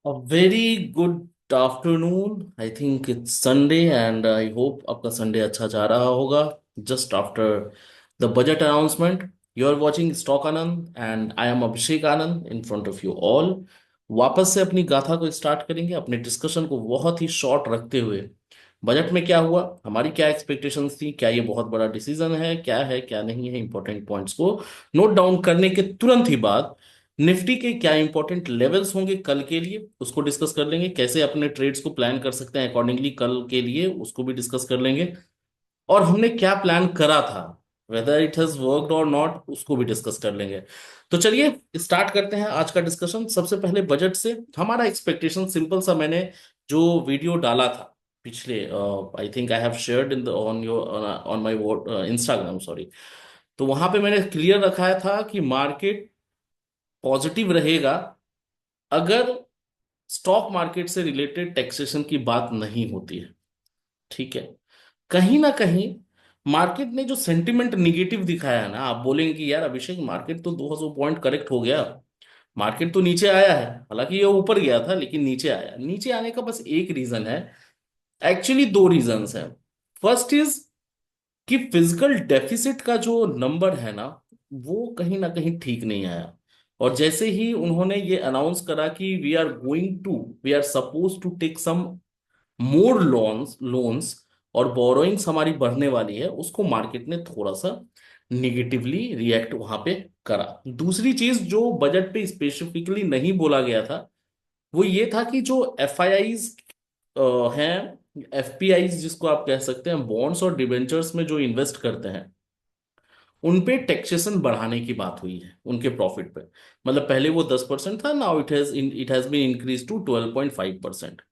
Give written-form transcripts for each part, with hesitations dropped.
Very good afternoon. I think it's Sunday and I hope आपका Sunday अच्छा जा रहा होगा। Just after the budget announcement you are watching stock Anand and I am Abhishek Anand in front of you all. वापस से अपनी गाथा को स्टार्ट करेंगे, अपने डिस्कशन को बहुत ही शॉर्ट रखते हुए। बजट में क्या हुआ, हमारी क्या एक्सपेक्टेशंस थी, क्या ये बहुत बड़ा डिसीजन है क्या नहीं है, इंपॉर्टेंट पॉइंट्स को नोट डाउन करने के तुरंत ही बाद निफ्टी के क्या इंपॉर्टेंट लेवल्स होंगे कल के लिए उसको डिस्कस कर लेंगे। कैसे अपने ट्रेड्स को प्लान कर सकते हैं अकॉर्डिंगली कल के लिए उसको भी डिस्कस कर लेंगे। और हमने क्या प्लान करा था, वेदर इट हैज वर्कड और नॉट, उसको भी डिस्कस कर लेंगे। तो चलिए स्टार्ट करते हैं आज का डिस्कशन। सबसे पहले बजट से हमारा एक्सपेक्टेशन सिंपल सा, मैंने जो वीडियो डाला था पिछले, I think I have shared in the on your on my Instagram, sorry. तो वहां पे मैंने क्लियर रखा था कि मार्केट पॉजिटिव रहेगा अगर स्टॉक मार्केट से रिलेटेड टैक्सेशन की बात नहीं होती है। ठीक है। कहीं ना कहीं मार्केट ने जो सेंटिमेंट निगेटिव दिखाया है ना, आप बोलेंगे कि यार अभिषेक मार्केट तो 200 पॉइंट करेक्ट हो गया, मार्केट तो नीचे आया है। हालांकि ये ऊपर गया था लेकिन नीचे आया। नीचे आने का बस एक रीजन है, एक्चुअली दो रीजंस हैं। फर्स्ट इज कि फिजिकल डेफिसिट का जो नंबर है ना, वो कहीं ना कहीं ठीक नहीं आया। और जैसे ही उन्होंने ये अनाउंस करा कि we are suppose to take some more loans loans और बोरोइंग्स हमारी बढ़ने वाली है, उसको मार्केट ने थोड़ा सा निगेटिवली रिएक्ट वहां पे करा। दूसरी चीज जो बजट पे स्पेसिफिकली नहीं बोला गया था, वो ये था कि जो एफ आई आईज हैं, एफ पी आईज जिसको आप कह सकते हैं, बॉन्ड्स और डिबेंचर्स में जो इन्वेस्ट करते हैं, उन पे टैक्सेशन बढ़ाने की बात हुई है उनके प्रॉफिट पे। मतलब पहले वो 10% था, now it has been increase to 12.5%।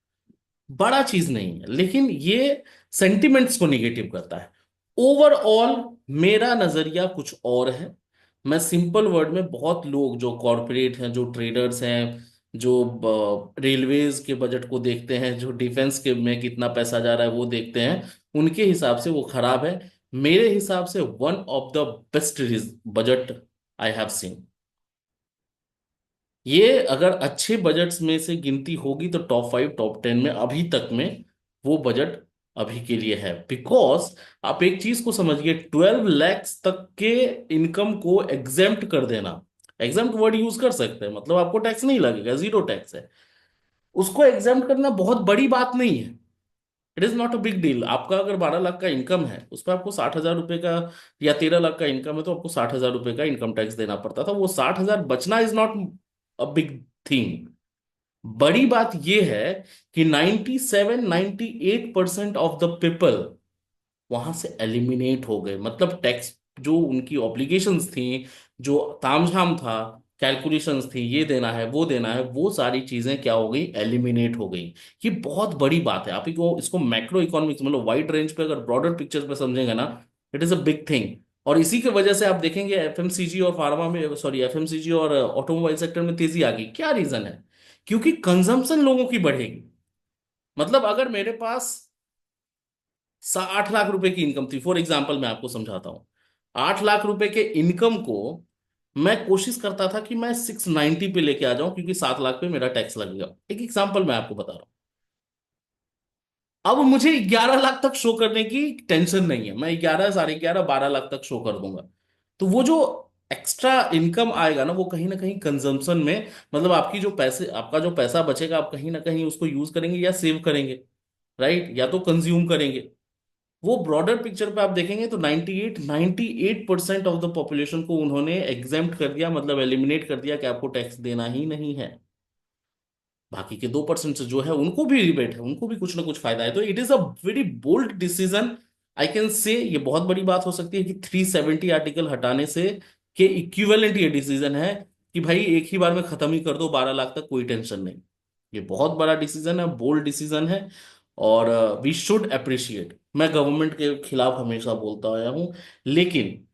बड़ा चीज नहीं है लेकिन ये सेंटिमेंट्स को निगेटिव करता है। ओवरऑल मेरा नजरिया कुछ और है। मैं सिंपल वर्ड में, बहुत लोग जो कॉरपोरेट हैं, जो ट्रेडर्स हैं, जो रेलवेज के बजट को देखते हैं, जो डिफेंस के में कितना पैसा जा रहा है वो देखते हैं, उनके हिसाब से वो खराब है। मेरे हिसाब से one of the best budget I have seen. ये अगर अच्छे बजट्स में से गिनती होगी तो टॉप 5 टॉप 10 में अभी तक में वो बजट अभी के लिए है। बिकॉज आप एक चीज को समझिए, 12 lakhs तक के इनकम को एग्जेम्प्ट कर देना, एग्जेम्प्ट वर्ड यूज कर सकते हैं, मतलब आपको टैक्स नहीं लगेगा, जीरो टैक्स है, उसको एग्जेम्प्ट करना बहुत बड़ी बात नहीं है। It is not a big deal. आपका अगर 12 लाख का इनकम है, उस पर आपको 60,000 रुपए का, या 13 लाख का इनकम है तो आपको 60,000 रुपए का इनकम टैक्स देना पड़ता था। वो 60,000 बचना is not a big thing. बड़ी बात यह है कि 97-98% ऑफ द पीपल वहां से एलिमिनेट हो गए। मतलब टैक्स जो उनकी ऑब्लिगेशंस थी, जो तामझाम था, कैलकुलेशंस थी, ये देना है वो देना है, वो सारी चीजें क्या हो गई, एलिमिनेट हो गई। ये बहुत बड़ी बात है। आप इसको मैक्रो इकोनॉमिक्स, मतलब वाइड रेंज पे अगर ब्रॉडर पिक्चर पे समझेंगे ना, it is a big thing. और इसी की वजह से आप देखेंगे एफएमसीजी और फार्मा में, सॉरी एफएमसीजी और ऑटोमोबाइल सेक्टर में तेजी आ गई। क्या रीजन है? क्योंकि कंजम्पशन लोगों की बढ़ेगी। मतलब अगर मेरे पास 8 लाख रुपए की इनकम थी, फॉर एग्जाम्पल मैं आपको समझाता हूँ, 8 लाख रुपए के इनकम को मैं कोशिश करता था कि मैं 690 पे लेके आ जाऊं, क्योंकि 7 लाख पे मेरा टैक्स लगेगा। एक एग्जाम्पल मैं आपको बता रहा हूँ। अब मुझे 11 लाख तक शो करने की टेंशन नहीं है, मैं 11, 11.5, 12 लाख तक शो कर दूंगा। तो वो जो एक्स्ट्रा इनकम आएगा ना, वो कहीं ना कहीं कंजम्पशन में, मतलब आपका जो पैसा बचेगा, आप कहीं ना कहीं उसको यूज करेंगे या सेव करेंगे, राइट, या तो कंज्यूम करेंगे। वो ब्रॉडर पिक्चर पे आप देखेंगे तो 98% ऑफ द पॉपुलेशन को उन्होंने एग्जेम्प्ट कर दिया, मतलब एलिमिनेट कर दिया कि आपको टैक्स देना ही नहीं है। बाकी के 2% से जो है उनको भी रिबेट है, उनको भी कुछ ना कुछ फायदा है। तो it is a very bold decision, I can say. ये बहुत बड़ी बात हो सकती है कि 370 आर्टिकल हटाने से के इक्विवेलेंट ये डिसीजन है कि भाई एक ही बार में खत्म ही कर दो 12 लाख तक, कोई टेंशन नहीं। ये बहुत बड़ा डिसीजन है, बोल्ड डिसीजन है। और वी शुड अप्रिशिएट। मैं गवर्नमेंट के खिलाफ हमेशा बोलता आया हूं, लेकिन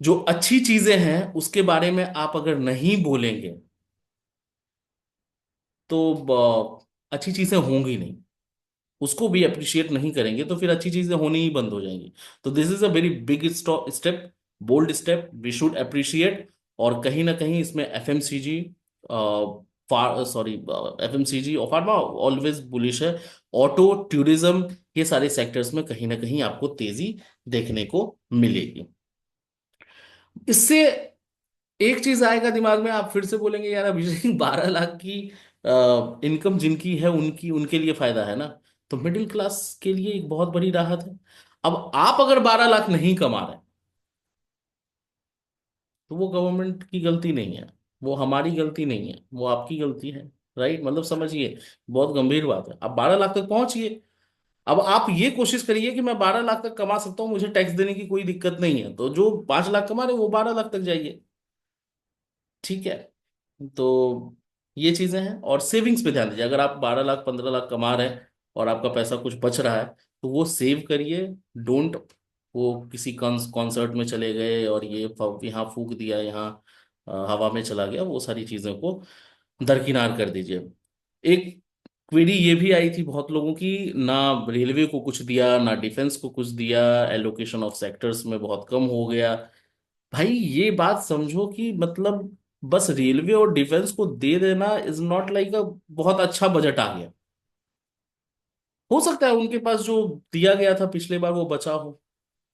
जो अच्छी चीजें हैं उसके बारे में आप अगर नहीं बोलेंगे तो अच्छी चीजें होंगी नहीं। उसको भी अप्रिशिएट नहीं करेंगे तो फिर अच्छी चीजें होनी ही बंद हो जाएंगी। तो this is a very big step, bold step, we should appreciate. और कहीं ना कहीं इसमें एफएमसीजी, सॉरी, एफएमसीजी और फार्मा ऑलवेज बुलिश है। ऑटो, टूरिज्म, ये सारे सेक्टर्स में कहीं ना कहीं आपको तेजी देखने को मिलेगी। इससे एक चीज आएगा दिमाग में, आप फिर से बोलेंगे यार अभिषेक 12 लाख की इनकम जिनकी है उनकी उनके लिए फायदा है ना। तो मिडिल क्लास के लिए एक बहुत बड़ी राहत है। अब आप अगर 12 लाख नहीं कमा रहे, तो वो गवर्नमेंट की गलती नहीं है, वो हमारी गलती नहीं है, वो आपकी गलती है। राइट, मतलब समझिए, बहुत गंभीर बात है। आप 12 लाख तक पहुंचिए। अब आप ये कोशिश करिए कि मैं 12 लाख तक कमा सकता हूँ, मुझे टैक्स देने की कोई दिक्कत नहीं है, तो जो 5 लाख कमा रहे वो 12 लाख तक जाइए। ठीक है। तो ये चीजें हैं। और सेविंग्स पे ध्यान दीजिए, अगर आप 12 लाख 15 लाख कमा रहे हैं और आपका पैसा कुछ बच रहा है, तो वो सेव करिए। डोंट, वो किसी कॉन्सर्ट में चले गए और ये यहाँ फूक दिया, यहाँ हवा में चला गया, वो सारी चीजों को दरकिनार कर दीजिए। एक क्वेरी ये भी आई थी बहुत लोगों की, ना रेलवे को कुछ दिया ना डिफेंस को कुछ दिया, एलोकेशन ऑफ सेक्टर्स में बहुत कम हो गया। भाई ये बात समझो कि मतलब बस रेलवे और डिफेंस को दे देना इज नॉट लाइक अ बहुत अच्छा बजट आ गया। हो सकता है उनके पास जो दिया गया था पिछले बार वो बचा हो,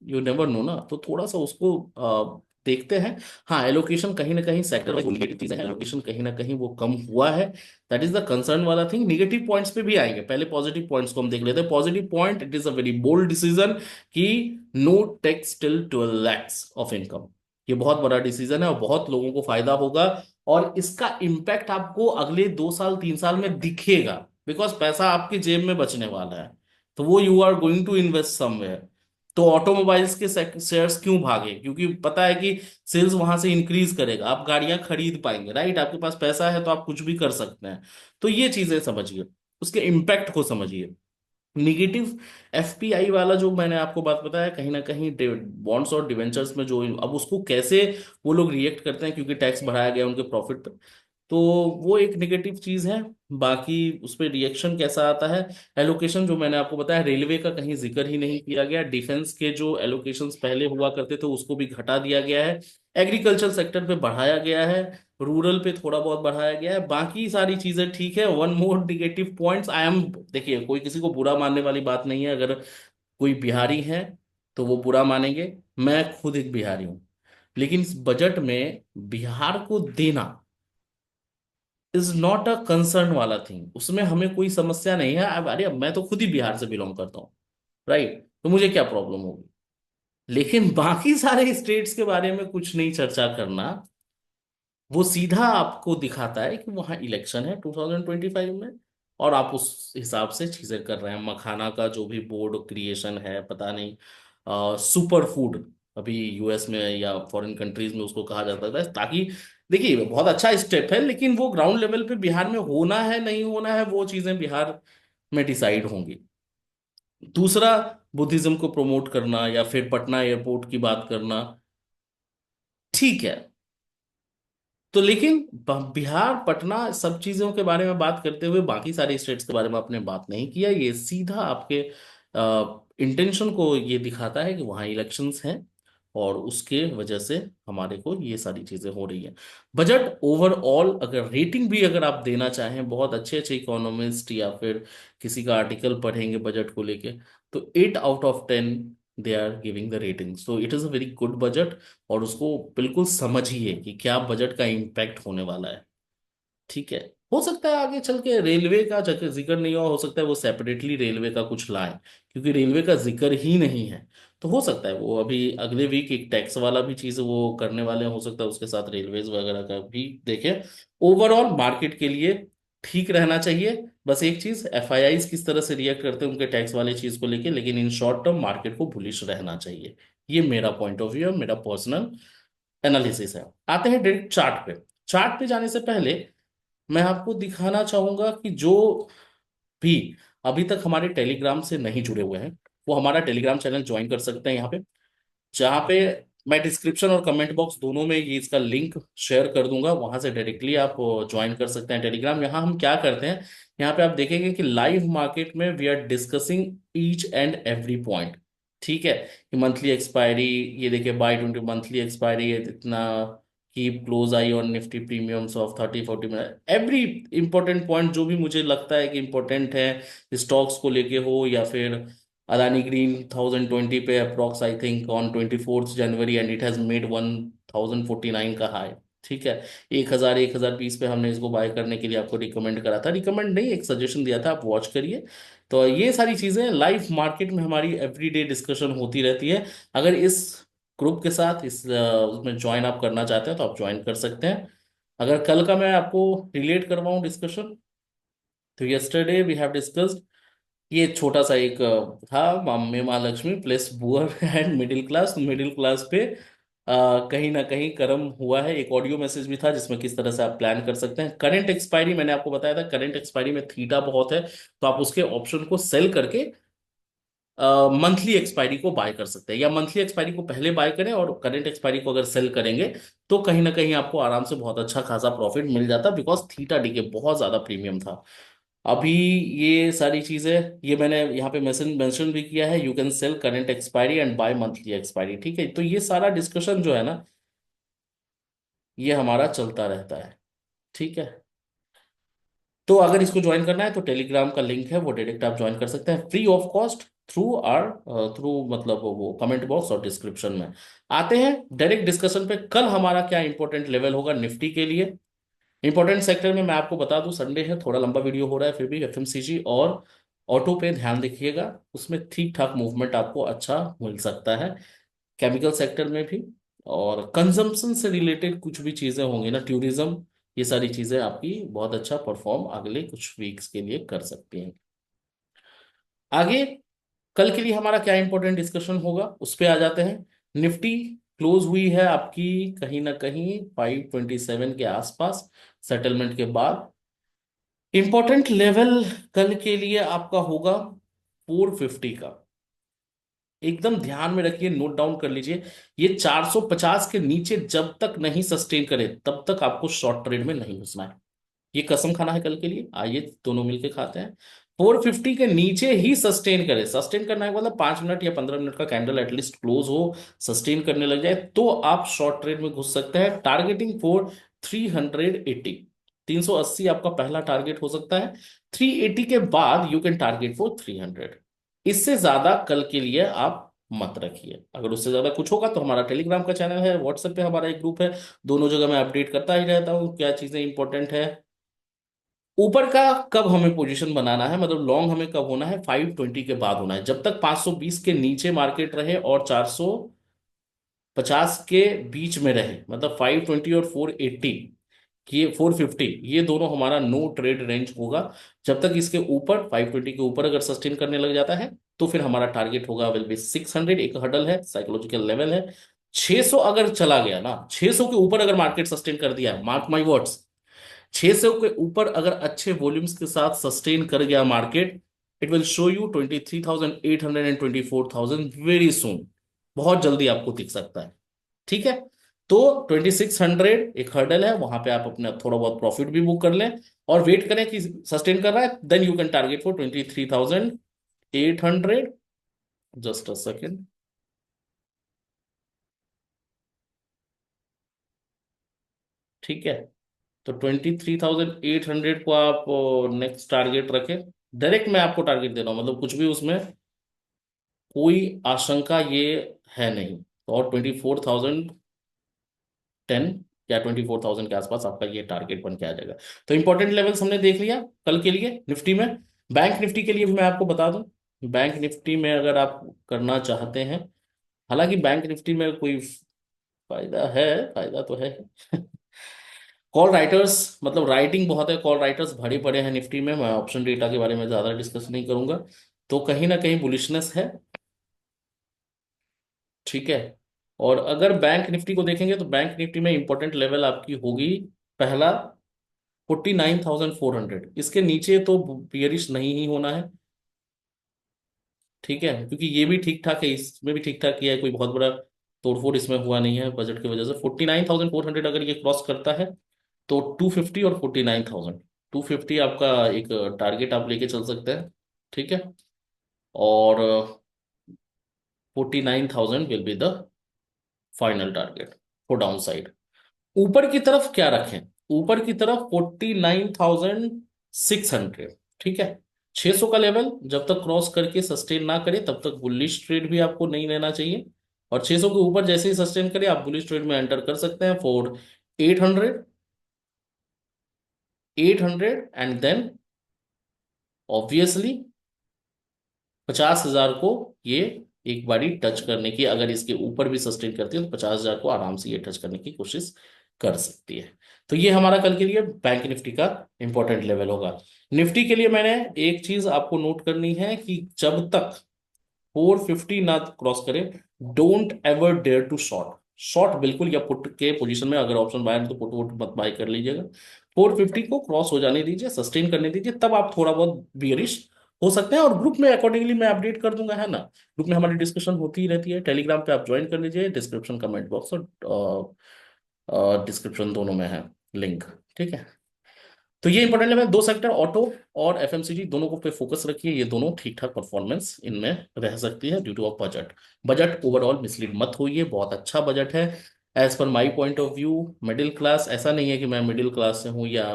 यू नेवर नो ना। तो थोड़ा सा उसको देखते हैं। हाँ, एलोकेशन कहीं ना कहीं सेक्टर वाइज नेगेटिव चीज है, एलोकेशन कहीं ना कहीं वो कम हुआ है। दैट इज द कंसर्न वाला थिंग। नेगेटिव पॉइंट्स पे भी आएंगे, पहले पॉजिटिव पॉइंट्स को हम देख लेते हैं। Positive point, it is a very bold decision कि no tax till 12 lakhs of income. ये बहुत बड़ा डिसीजन है और बहुत लोगों को फायदा होगा। और इसका इम्पैक्ट आपको अगले 2 साल 3 साल में दिखेगा, बिकॉज पैसा आपकी जेब में बचने वाला है। तो वो you are going to invest somewhere. तो ऑटोमोबाइल्स के शेयर्स क्यों भागे? क्योंकि पता है कि सेल्स वहां से इंक्रीज करेगा, आप गाड़ियां खरीद पाएंगे। राइट, आपके पास पैसा है तो आप कुछ भी कर सकते हैं। तो ये चीजें समझिए, उसके इम्पैक्ट को समझिए। निगेटिव एफपीआई वाला जो मैंने आपको बात बताया, कहीं ना कहीं बॉन्ड्स और डिवेंचर्स में जो, अब उसको कैसे वो लोग रिएक्ट करते हैं क्योंकि टैक्स बढ़ाया गया उनके प्रॉफिट पे, तो वो एक नेगेटिव चीज है। बाकी उस पर रिएक्शन कैसा आता है। एलोकेशन जो मैंने आपको बताया, रेलवे का कहीं जिक्र ही नहीं किया गया। डिफेंस के जो एलोकेशंस पहले हुआ करते थे उसको भी घटा दिया गया है। एग्रीकल्चर सेक्टर पे बढ़ाया गया है, रूरल पे थोड़ा बहुत बढ़ाया गया है, बाकी सारी चीजें ठीक है। One more negative points I am, देखिए कोई किसी को बुरा मानने वाली बात नहीं है। अगर कोई बिहारी है तो वो बुरा मानेंगे, मैं खुद एक बिहारी हूं। लेकिन इस बजट में बिहार को देना इज नॉट अ कंसर्न वाला थिंग, उसमें हमें कोई समस्या नहीं है। अब अरे, अब मैं तो खुद ही बिहार से बिलोंग करता हूँ। राइट, तो मुझे क्या प्रॉब्लम होगी। लेकिन बाकी सारे स्टेट्स के बारे में कुछ नहीं चर्चा करना, वो सीधा आपको दिखाता है कि वहाँ इलेक्शन है 2025 में, और आप उस हिसाब से चीजें कर रहे हैं। मखाना का जो भी बोर्ड क्रिएशन है, पता नहीं, सुपर फूड अभी यूएस में या फॉरेन कंट्रीज में उसको कहा जाता है, ताकि देखिए बहुत अच्छा स्टेप है, लेकिन वो ग्राउंड लेवल पे बिहार में होना है नहीं होना है वो चीजें बिहार में डिसाइड होंगी। दूसरा, बुद्धिज्म को प्रमोट करना या फिर पटना एयरपोर्ट की बात करना, ठीक है। तो लेकिन बिहार, पटना, सब चीजों के बारे में बात करते हुए बाकी सारे स्टेट्स के बारे में आपने बात नहीं किया। ये सीधा आपके इंटेंशन को ये दिखाता है कि वहाँ इलेक्शंस हैं, और उसके वजह से हमारे को ये सारी चीजें हो रही हैं। बजट ओवरऑल अगर रेटिंग भी अगर आप देना चाहें, बहुत अच्छे अच्छे इकोनॉमिस्ट या फिर किसी का आर्टिकल पढ़ेंगे बजट को लेके, तो 8 out of 10 they are giving the rating. So it is a very good budget. और उसको बिल्कुल समझिए कि क्या बजट का इम्पैक्ट होने वाला है। ठीक है। हो सकता है आगे चल के रेलवे का जिक्र नहीं हो सकता है वो सेपरेटली रेलवे का कुछ लाए, क्योंकि रेलवे का जिक्र ही नहीं है। तो हो सकता है वो अभी अगले वीक एक टैक्स वाला भी चीज वो करने वाले हैं, हो सकता है उसके साथ रेलवेज वगैरह का भी देखें। ओवरऑल मार्केट के लिए ठीक रहना चाहिए। बस एक चीज, एफआईआईज किस तरह से रिएक्ट करते हैं उनके टैक्स वाले चीज को लेके, लेकिन इन शॉर्ट टर्म मार्केट को बुलिश रहना चाहिए। ये मेरा पॉइंट ऑफ व्यू है, मेरा पर्सनल एनालिसिस है। आते हैं डायरेक्ट चार्ट पे। चार्ट पे जाने से पहले मैं आपको दिखाना चाहूंगा कि जो भी अभी तक हमारे टेलीग्राम से नहीं जुड़े हुए हैं, वो हमारा टेलीग्राम चैनल ज्वाइन कर सकते हैं यहाँ पे, जहाँ पे मैं डिस्क्रिप्शन और कमेंट बॉक्स दोनों में ये इसका लिंक शेयर कर दूंगा। वहां से डायरेक्टली आप ज्वाइन कर सकते हैं टेलीग्राम। यहाँ हम क्या करते हैं, यहाँ पे आप देखेंगे कि लाइव मार्केट में we are discussing each and every point. ठीक है, कि मंथली एक्सपायरी, ये देखिए बाय 20 मंथली एक्सपायरी इतना keep close eye on Nifty premiums of 30-40 minute, every important point जो भी मुझे लगता है कि इंपॉर्टेंट है स्टॉक्स को लेके हो, या फिर अदानी ग्रीन 1020 पे approx I think on 24 January, and it has made 1049 का हाई। ठीक है, 1020 पे हमने इसको बाय करने के लिए आपको रिकमेंड करा था, रिकमेंड नहीं एक सजेशन दिया था, आप वॉच करिए। तो ये सारी चीजें लाइव मार्केट में हमारी एवरीडे डिस्कशन होती रहती है। अगर इस ग्रुप के साथ उसमें ज्वाइन आप करना चाहते हैं तो आप ज्वाइन कर सकते हैं। अगर कल का मैं आपको रिलेट करवाऊं डिस्कशन, तो यस्टरडे वी हैव डिस्कस्ड, ये छोटा सा एक था माँ माँ Lakshmi plus poor and middle class. Middle class पे कहीं ना कहीं कर्म हुआ है। एक ऑडियो मैसेज भी था जिसमें किस तरह से आप प्लान कर सकते हैं। करंट एक्सपायरी मैंने आपको बताया था, करंट एक्सपायरी में थीटा बहुत है, तो आप उसके ऑप्शन को सेल करके मंथली एक्सपायरी को बाय कर सकते हैं, या मंथली एक्सपायरी को पहले बाय करें और करंट एक्सपायरी को अगर सेल करेंगे तो कहीं ना कहीं आपको आराम से बहुत अच्छा खासा प्रॉफिट मिल जाता, बिकॉज थीटा डी के बहुत ज्यादा प्रीमियम था। अभी ये सारी चीजें, ये मैंने यहाँ पे मेंशन मेंशन भी किया है, you can sell current expiry and buy monthly expiry. ठीक है, तो ये सारा डिस्कशन जो है ना, ये हमारा चलता रहता है। ठीक है, तो अगर इसको ज्वाइन करना है तो टेलीग्राम का लिंक है, वो डायरेक्ट आप ज्वाइन कर सकते हैं free of cost through or through मतलब वो कमेंट बॉक्स और डिस्क्रिप्शन में। आते हैं डायरेक्ट डिस्कशन पे। कल हमारा क्या इंपॉर्टेंट लेवल होगा निफ्टी के लिए। इंपॉर्टेंट सेक्टर में मैं आपको बता दूं, संडे है, थोड़ा लंबा वीडियो हो रहा है, फिर भी एफएमसीजी और ऑटो पे ध्यान देखिएगा, उसमें ठीक ठाक मूवमेंट आपको अच्छा मिल सकता है। केमिकल सेक्टर में भी, और कंजम्पशन से रिलेटेड कुछ भी चीजें होंगी ना, टूरिज्म, ये सारी चीजें आपकी बहुत अच्छा परफॉर्म अगले कुछ वीक्स के लिए कर सकती हैं। आगे कल के लिए हमारा क्या इंपॉर्टेंट डिस्कशन होगा उस पे आ जाते हैं। निफ्टी क्लोज हुई है आपकी कहीं ना कहीं 527 के आसपास सेटलमेंट के बाद। इंपॉर्टेंट लेवल कल के लिए आपका होगा 450 का, एकदम ध्यान में रखिए, नोट डाउन कर लीजिए। ये 450 के नीचे जब तक नहीं सस्टेन करे तब तक आपको शॉर्ट ट्रेड में नहीं घुसना है। ये कसम खाना है कल के लिए, आइए दोनों मिलके खाते हैं। 450 के नीचे ही सस्टेन करे, सस्टेन करना है मतलब 5 मिनट या 15 मिनट का कैंडल एटलीस्ट क्लोज हो, सस्टेन करने लग जाए तो आप शॉर्ट ट्रेड में घुस सकते हैं। टारगेटिंग फॉर 380, 380 आपका पहला टारगेट हो सकता है। 380 के बाद यू कैन टारगेट फॉर 300। इससे ज्यादा कल के लिए आप मत रखिए। अगर उससे ज्यादा कुछ होगा तो हमारा टेलीग्राम का चैनल है, व्हाट्सएप पे हमारा एक ग्रुप है, दोनों जगह मैं अपडेट करता ही रहता हूँ क्या चीजें इंपॉर्टेंट है। ऊपर का कब हमें पोजीशन बनाना है, मतलब लॉन्ग हमें कब होना है, 520 के बाद होना है। जब तक 520 के नीचे मार्केट रहे और 450 के बीच में रहे, मतलब 520 और 480, ये 450, ये दोनों हमारा नो ट्रेड रेंज होगा। जब तक इसके ऊपर 520 के ऊपर अगर सस्टेन करने लग जाता है तो फिर हमारा टारगेट होगा विल बी 600, एक हडल है, साइकोलॉजिकल लेवल है। 600 अगर चला गया ना, 600 के ऊपर अगर मार्केट सस्टेन कर दिया, मार्क माई वर्ड्स, 600 के ऊपर अगर अच्छे वॉल्यूम्स के साथ सस्टेन कर गया market, it will show you 23,800 and 24,000 very soon, बहुत जल्दी आपको दिख सकता है। ठीक है, तो 2600 एक हर्डल है, वहां पे आप अपना थोड़ा बहुत प्रॉफिट भी बुक कर लें और वेट करें कि सस्टेन कर रहा है, then you can target for 23,800। Just a second. ठीक है, तो 23,800 को आप नेक्स्ट टारगेट रखें। डायरेक्ट मैं आपको टारगेट दे रहा हूं, मतलब कुछ भी उसमें कोई आशंका ये है नहीं। और 24,010 या 24,000 के आसपास आपका ये टारगेट बन के आ जाएगा। तो इंपॉर्टेंट लेवल्स हमने देख लिया कल के लिए निफ्टी में। बैंक निफ्टी के लिए भी मैं आपको बता दूं, बैंक निफ्टी में अगर आप करना चाहते हैं, हालांकि बैंक निफ्टी में कोई फायदा है, फायदा तो है कॉल राइटर्स, मतलब राइटिंग बहुत है, कॉल राइटर्स भरे पड़े हैं निफ्टी में। मैं ऑप्शन डेटा के बारे में ज्यादा डिस्कस नहीं करूंगा, तो कहीं ना कहीं बुलिशनेस है। ठीक है, और अगर बैंक निफ्टी को देखेंगे तो बैंक निफ्टी में इंपॉर्टेंट लेवल आपकी होगी पहला 49,400, इसके नीचे तो बियरिश नहीं ही होना है। ठीक है, क्योंकि ये भी ठीक ठाक है, इसमें भी ठीक ठाक किया है, कोई बहुत बड़ा तोड़फोड़ इसमें हुआ नहीं है बजट की वजह से। 49,400 अगर ये क्रॉस करता है तो 250 और 49,000, 250 आपका एक टारगेट आप लेके चल सकते हैं। ठीक है, और 49,000 will be the final target for down side. ऊपर की तरफ क्या रखें? ऊपर की तरफ 49,600। ठीक है। 600 का लेवल जब तक क्रॉस करके सस्टेन ना करे तब तक बुलिश ट्रेड भी आपको नहीं लेना चाहिए। और 600 के ऊपर जैसे ही सस्टेन करे आप बुलिश ट्रेड में एंटर कर सकते हैं फॉर 800, 800 एंड देन ऑब्वियसली 50,000 को ये एक बारी टच करने की, अगर इसके ऊपर भी सस्टेन करती है तो 50,000 को आराम से ये टच करने की कोशिश कर सकती है। तो ये हमारा कल के लिए बैंक निफ्टी का इंपॉर्टेंट लेवल होगा। निफ्टी के लिए मैंने एक चीज आपको नोट करनी है कि जब तक 450 ना क्रॉस करे, don't ever dare to short. Short बिल्कुल, या पुट के पोजीशन में अगर ऑप्शन बाय है तो पुट वुट मत बाय कर लीजिएगा। 450 को क्रॉस हो जाने दीजिए, सस्टेन करने दीजिए, तब आप थोड़ा बहुत बियरिश हो सकते हैं। और ग्रुप में अकॉर्डिंगली मैं अपडेट कर दूंगा, है ना। ग्रुप में हमारी डिस्कशन होती ही रहती है, टेलीग्राम पे आप ज्वाइन कर लीजिए, डिस्क्रिप्शन कमेंट बॉक्स और डिस्क्रिप्शन दोनों में है लिंक। ठीक है। तो ये इंपॉर्टेंट लेवल, दो सेक्टर ऑटो और एफएमसीजी दोनों को पे फोकस रखिए, ये दोनों ठीक ठाक परफॉर्मेंस इनमें रह सकती है due to of budget. Budget overall mislead मत होइए, बहुत अच्छा बजट है as per my point of view. Middle class, ऐसा नहीं है कि मैं मिडिल क्लास से हूँ या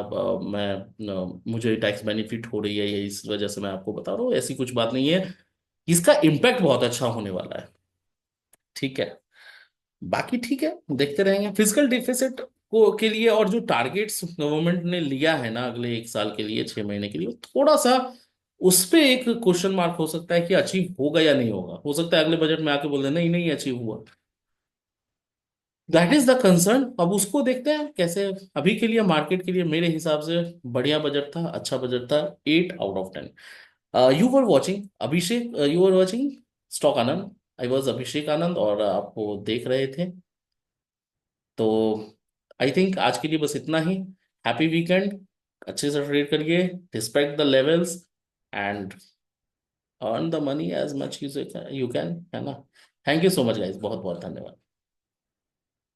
मुझे टैक्स बेनिफिट हो रही है या इस वजह से मैं आपको बता रहा हूँ, ऐसी कुछ बात नहीं है। इसका इम्पैक्ट बहुत अच्छा होने वाला है। ठीक है। बाकी ठीक है, देखते रहेंगे फिजिकल डिफिसिट को के लिए, और जो टारगेट्स गवर्नमेंट ने लिया है ना अगले एक साल के लिए, 6 महीने के लिए, थोड़ा सा उस पे एक क्वेश्चन मार्क हो सकता है कि अचीव होगा या नहीं होगा। हो सकता है अगले बजट में आके बोल दे नहीं नहीं अचीव हुआ। That is the concern. अब उसको देखते हैं कैसे। अभी के लिए मार्केट के लिए मेरे हिसाब से बढ़िया बजट था, अच्छा बजट था, 8 out of 10। You were watching Abhishek, you were watching stock Anand. I was Abhishek Anand और आप वो देख रहे थे। तो आई थिंक आज के लिए बस इतना ही। Happy weekend. अच्छे से ट्रेड करिए, respect the levels and earn the money as much you can, है ना। Thank you so much guys, बहुत बहुत धन्यवाद।